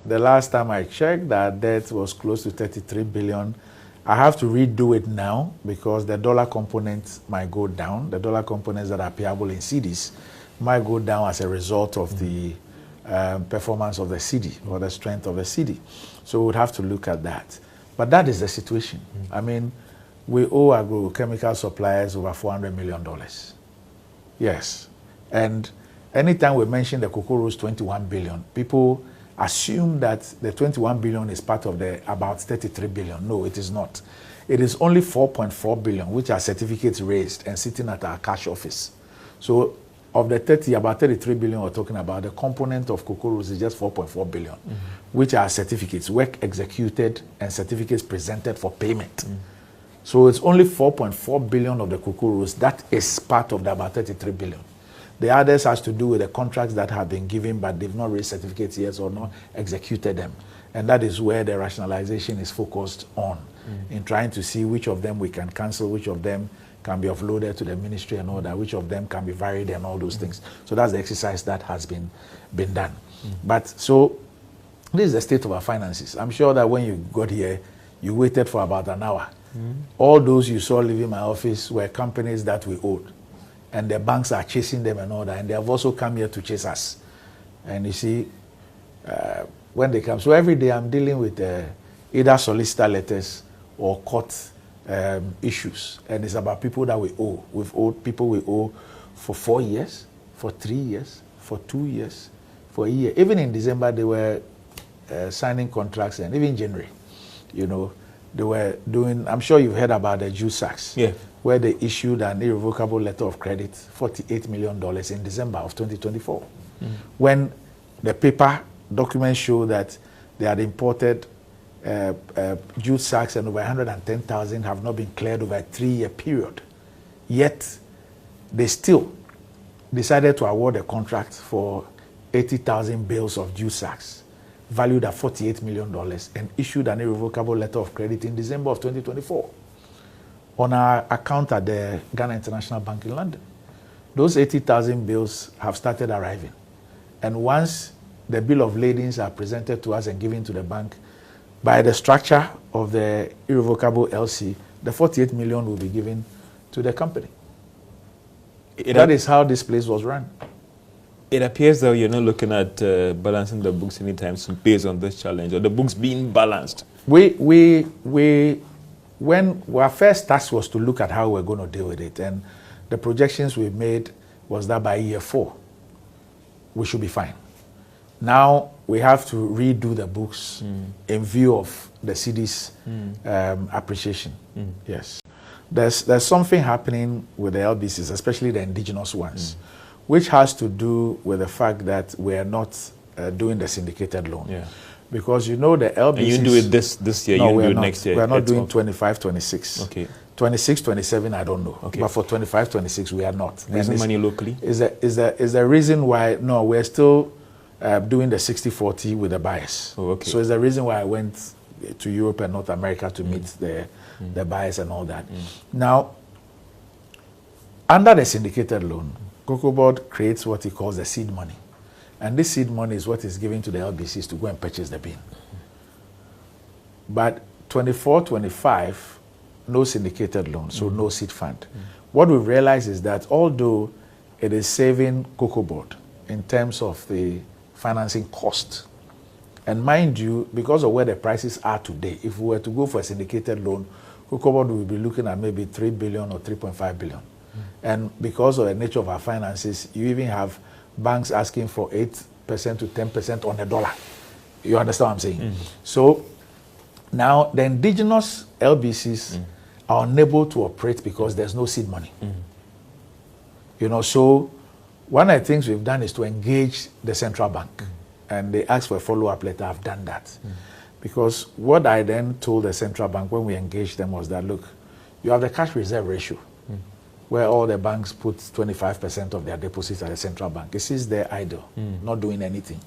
the last time I checked, that debt was close to 33 billion. I have to redo it now because the dollar component might go down. The dollar components that are payable in cedis might go down as a result of the performance of the cedi or the strength of the cedi. So we would have to look at that. But that is the situation. I mean, we owe agrochemical suppliers over $400 million. Yes. And anytime we mention the cocoa roast 21 billion, people assume that the 21 billion is part of the about 33 billion. No, it is not. It is only 4.4 billion, which are certificates raised and sitting at our cash office. So of the about 33 billion we're talking about, the component of cocoa roast is just 4.4 billion, which are certificates, work executed and certificates presented for payment. So it's only 4.4 billion of the cocoa roast that is part of the about 33 billion. The others has to do with the contracts that have been given, but they've not raised certificates yet or not executed them. And that is where the rationalization is focused on, in trying to see which of them we can cancel, which of them can be offloaded to the ministry and all that, which of them can be varied and all those things. So that's the exercise that has been done. But so this is the state of our finances. I'm sure that when you got here, you waited for about an hour. All those you saw leaving my office were companies that we owed. And the banks are chasing them and all that. And they have also come here to chase us. And you see, when they come, so every day I'm dealing with either solicitor letters or court issues. And it's about people that we owe. We've owed people we owe for 4 years, for 3 years, for 2 years, for a year. Even in December, they were signing contracts, and even January, you know, they were doing, I'm sure you've heard about the juice sacks. Yeah. Where they issued an irrevocable letter of credit, $48 million in December of 2024. When the paper documents show that they had imported juice sacks and over 110,000 have not been cleared over a 3-year period. Yet, they still decided to award a contract for 80,000 bales of juice sacks, valued at $48 million, and issued an irrevocable letter of credit in December of 2024. On our account at the Ghana International Bank in London. Those 80,000 bills have started arriving. And once the bill of ladings are presented to us and given to the bank, by the structure of the irrevocable LC, the 48 million will be given to the company. That is how this place was run. It appears that you're not looking at balancing the books anytime soon based on this challenge, or the books being balanced. When our first task was to look at how we're going to deal with it, and the projections we made was that by year 4, we should be fine. Now we have to redo the books in view of the cedi's appreciation. Yes, there's something happening with the LBCs, especially the indigenous ones, which has to do with the fact that we are not doing the syndicated loan. Yeah. Because you know the LBCs... And you do it this year, no, you do it next year? We are not doing 25, 26. Okay. 26, 27, I don't know. Okay. But for 25, 26, we are not. Raising money locally? Is the reason why... No, we're still doing the 60-40 with the buyers. Oh, okay. So it's the reason why I went to Europe and North America to meet the buyers and all that. Now, under the syndicated loan, Cocoa Board creates what he calls the seed money. And this seed money is what is given to the LBCs to go and purchase the bean. But 24, 25, no syndicated loan, so no seed fund. What we've realized is that although it is saving Cocoa Board in terms of the financing cost, and mind you, because of where the prices are today, if we were to go for a syndicated loan, Cocoa Board will be looking at maybe 3 billion or 3.5 billion. And because of the nature of our finances, you even have banks asking for 8% to 10% on the dollar. You understand what I'm saying? So now the indigenous LBCs are unable to operate because there's no seed money. You know, so one of the things we've done is to engage the central bank. And they asked for a follow-up letter. I've done that. Because what I then told the central bank when we engaged them was that, look, you have the cash reserve ratio, where all the banks put 25% of their deposits at the central bank. It sits there idle, not doing anything.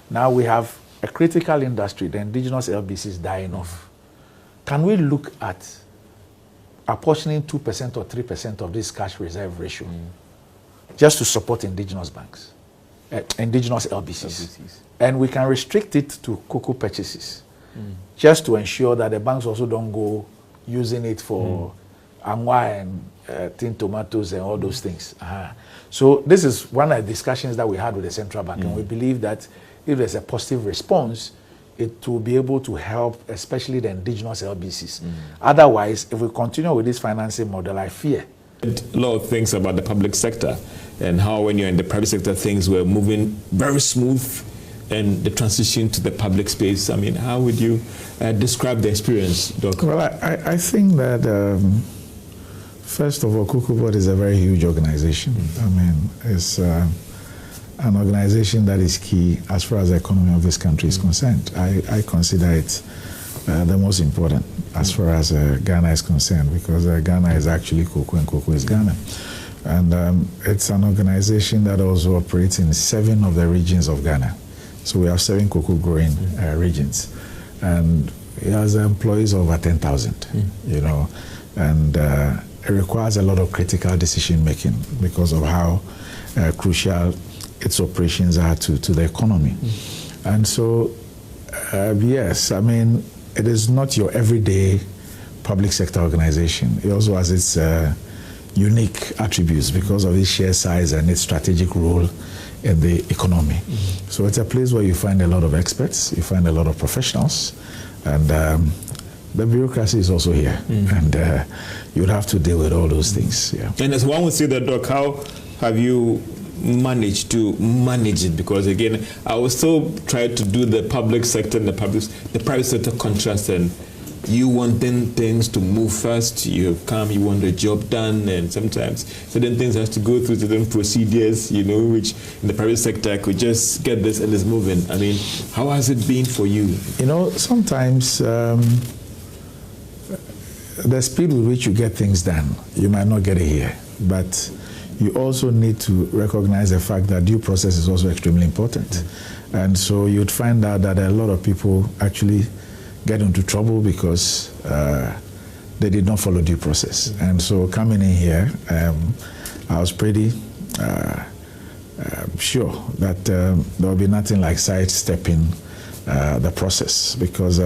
Now we have a critical industry, the indigenous LBCs dying off. Can we look at apportioning 2% or 3% of this cash reserve ratio just to support indigenous banks? indigenous LBCs. And we can restrict it to cocoa purchases, just to ensure that the banks also don't go using it for angwa and tin tomatoes and all those things. So this is one of the discussions that we had with the central bank, and we believe that if there's a positive response, it will be able to help, especially the indigenous LBCs. Otherwise, if we continue with this financing model, I fear. A lot of things about the public sector and how when you're in the private sector, things were moving very smooth, and the transition to the public space. I mean, how would you describe the experience, Doc? Well, I think that, first of all, Cocoa Board is a very huge organization. I mean, it's an organization that is key as far as the economy of this country is concerned. I consider it the most important as far as Ghana is concerned, because Ghana is actually cocoa and cocoa is Ghana. And it's an organization that also operates in 7 of the regions of Ghana. So we have 7 cocoa growing regions. And it has employees over 10,000, you know, and it requires a lot of critical decision making because of how crucial its operations are to the economy. And so, yes, I mean, it is not your everyday public sector organization. It also has its unique attributes because of its sheer size and its strategic role in the economy. So it's a place where you find a lot of experts, you find a lot of professionals, and the bureaucracy is also here, and you'd have to deal with all those things. Yeah. And as one would say that, Doc, how have you managed to manage it? Because again, I will still try to do the public sector and the private sector contrast, and you want things to move fast. You have come, you want the job done, and sometimes certain things have to go through certain procedures, you know, which in the private sector I could just get this and it's moving. I mean, how has it been for you? You know, sometimes the speed with which you get things done, you might not get it here, but you also need to recognize the fact that due process is also extremely important. And so you'd find out that a lot of people actually get into trouble because they did not follow due process. And so coming in here, I was pretty sure that there will be nothing like sidestepping the process, because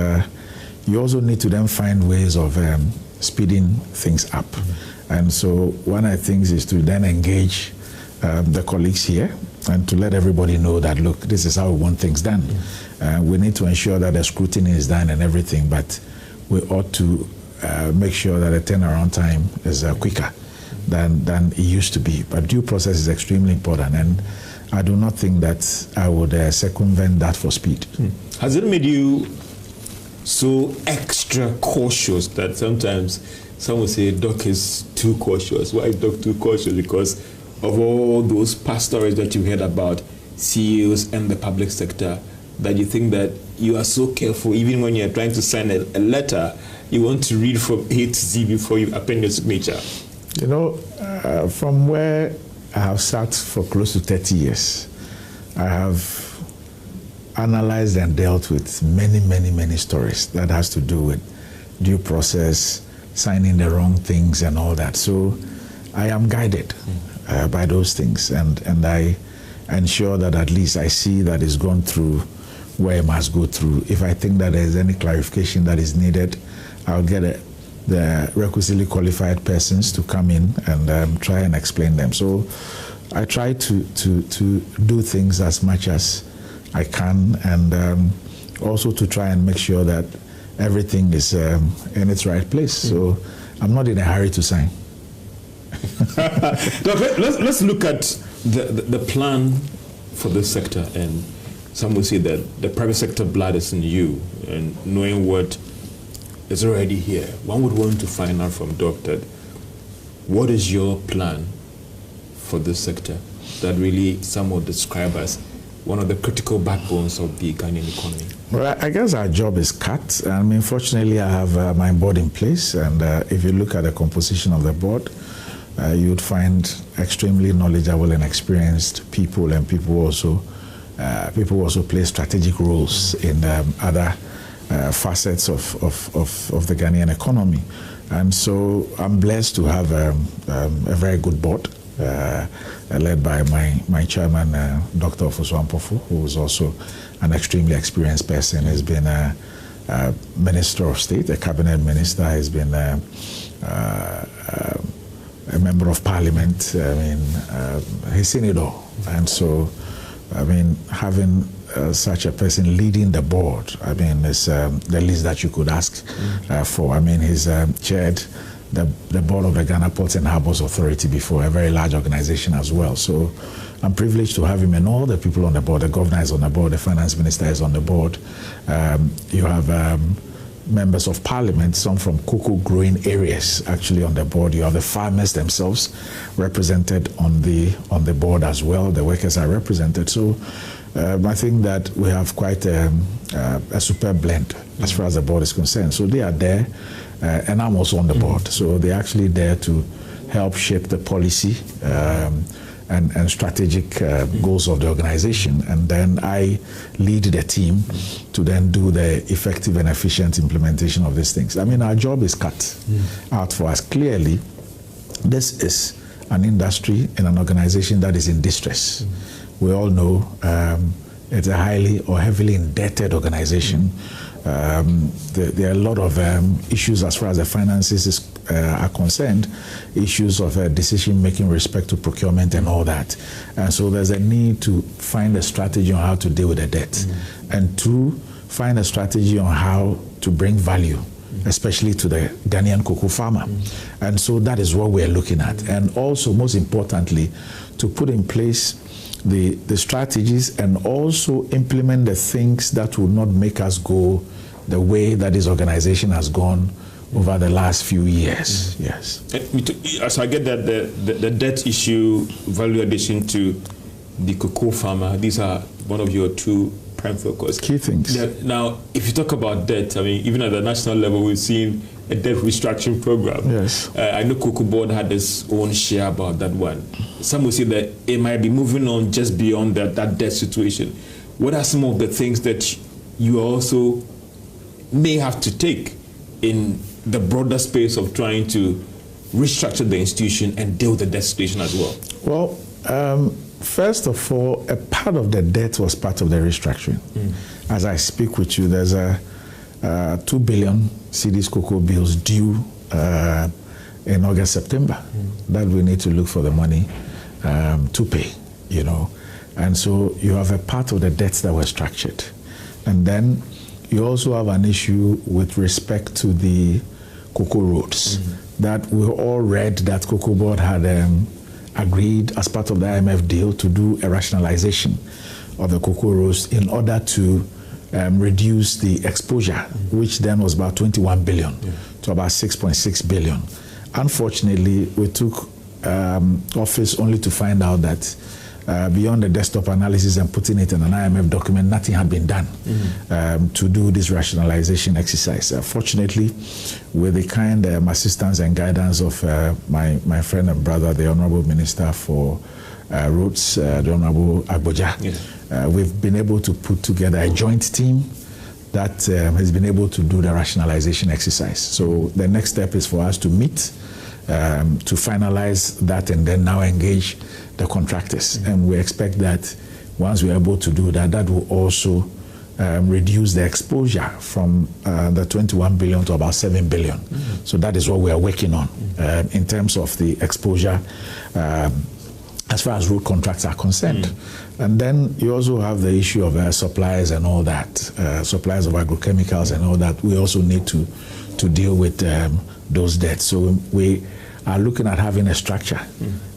you also need to then find ways of speeding things up. And so one of the things is to then engage the colleagues here and to let everybody know that, look, this is how we want things done. We need to ensure that the scrutiny is done and everything, but we ought to make sure that the turnaround time is quicker than it used to be. But due process is extremely important, and I do not think that I would circumvent that for speed. Has it made you so extra cautious that sometimes some would say Doc is too cautious? Why is Doc too cautious? Because of all those past stories that you heard about CEOs and the public sector, that you think that you are so careful, even when you're trying to sign a letter, you want to read from A to Z before you append your signature? You know, from where I have sat for close to 30 years, I have analyzed and dealt with many stories that has to do with due process, signing the wrong things and all that. So I am guided by those things, and I ensure that at least I see that it's gone through where it must go through. If I think that there's any clarification that is needed, I'll get the requisitely qualified persons to come in and try and explain them. So I try to do things as much as I can, and also to try and make sure that everything is in its right place. So I'm not in a hurry to sign. Let's look at the plan for this sector. And some would say that the private sector blood is in you, and knowing what is already here. One would want to find out from Doc that what is your plan for this sector that really some would describe as one of the critical backbones of the Ghanaian economy? Well, I guess our job is cut. I mean, fortunately, I have my board in place, and if you look at the composition of the board, you would find extremely knowledgeable and experienced people, and people also play strategic roles in other facets of the Ghanaian economy. And so I'm blessed to have a very good board led by my chairman, Dr Forson, who is also an extremely experienced person. He's been a Minister of State, a cabinet minister. He's been a member of Parliament. I mean, he's seen it all. And so, I mean, having such a person leading the board, I mean, it's the least that you could ask for. I mean, he's chaired the board of the Ghana Ports and Harbours Authority before, a very large organization as well. So I'm privileged to have him and all the people on the board. The governor is on the board, the finance minister is on the board. You have members of parliament, some from cocoa growing areas actually on the board. You have the farmers themselves represented on the board as well. The workers are represented. So I think that we have quite a superb blend as far as the board is concerned. So they are there, and I'm also on the board. So they're actually there to help shape the policy and strategic goals of the organization. And then I lead the team to then do the effective and efficient implementation of these things. I mean, our job is cut out for us. Clearly, this is an industry and an organization that is in distress. We all know it's a highly or heavily indebted organization. There are a lot of issues as far as the finances are concerned, issues of decision-making with respect to procurement and all that. And so there's a need to find a strategy on how to deal with the debt. And two, find a strategy on how to bring value, especially to the Ghanaian cocoa farmer. And so that is what we're looking at. And also, most importantly, to put in place the strategies and also implement the things that will not make us go the way that this organization has gone over the last few years. Yes. So I get that the debt issue, value addition to the cocoa farmer, these are one of your two prime focus. Key things. Now, if you talk about debt, I mean, even at the national level, we've seen a debt restructuring program. Yes. I know Cocoa Board had its own share about that one. Some will say that it might be moving on just beyond that debt situation. What are some of the things that you also may have to take in the broader space of trying to restructure the institution and deal with the debt situation as well? Well, first of all, a part of the debt was part of the restructuring. As I speak with you, there's a 2 billion cedis cocoa bills due in August, September that we need to look for the money to pay, you know. And so you have a part of the debts that were structured. And then you also have an issue with respect to the cocoa roads that we all read that Cocoa Board had agreed as part of the IMF deal to do a rationalization of the cocoa roads in order to reduce the exposure, which then was about 21 billion to about 6.6 billion. Unfortunately, we took office only to find out that beyond the desktop analysis and putting it in an IMF document, nothing had been done to do this rationalization exercise. Fortunately, with the kind assistance and guidance of my friend and brother, the Honorable Minister for Roads, the Honorable Aboagye, we've been able to put together a joint team that has been able to do the rationalization exercise. So the next step is for us to meet, to finalize that, and then now engage the contractors. And we expect that once we're able to do that, that will also reduce the exposure from the 21 billion to about 7 billion. So that is what we are working on in terms of the exposure as far as road contracts are concerned. And then you also have the issue of supplies and all that, supplies of agrochemicals and all that. We also need to deal with those debts. So we are looking at having a structure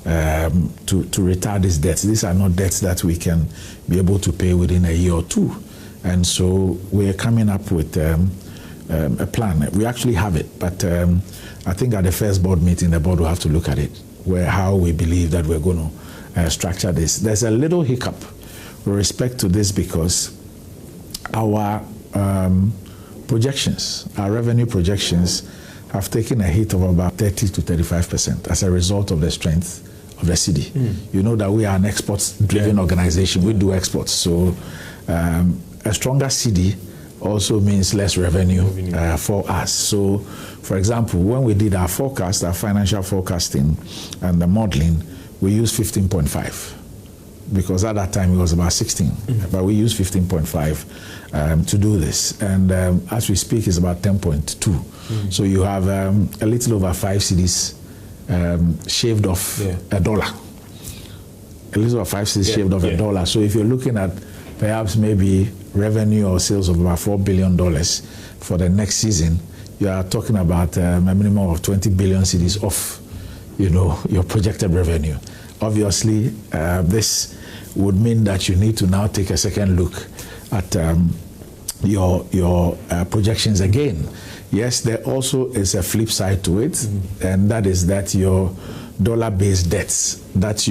to retire these debts. These are not debts that we can be able to pay within a year or two. And so we're coming up with a plan. We actually have it, but I think at the first board meeting, the board will have to look at it, how we believe that we're going to structure this. There's a little hiccup with respect to this because our projections, our revenue projections, have taken a hit of about 30 to 35% as a result of the strength of the cedi. You know that we are an exports-driven organization. We do exports. So a stronger cedi also means less revenue for us. So, for example, when we did our forecast, our financial forecasting and the modeling, we used 15.5 because at that time it was about 16, but we used 15.5 to do this. And as we speak, it's about 10.2. So you have a little over 5 cedis shaved off $1. A little over 5 cedis shaved off $1. So if you're looking at perhaps maybe revenue or sales of about $4 billion for the next season, you are talking about a minimum of 20 billion cedis off, your projected revenue. Obviously, this would mean that you need to now take a second look at your projections again. Yes, there also is a flip side to it, and that is that your dollar-based debts that you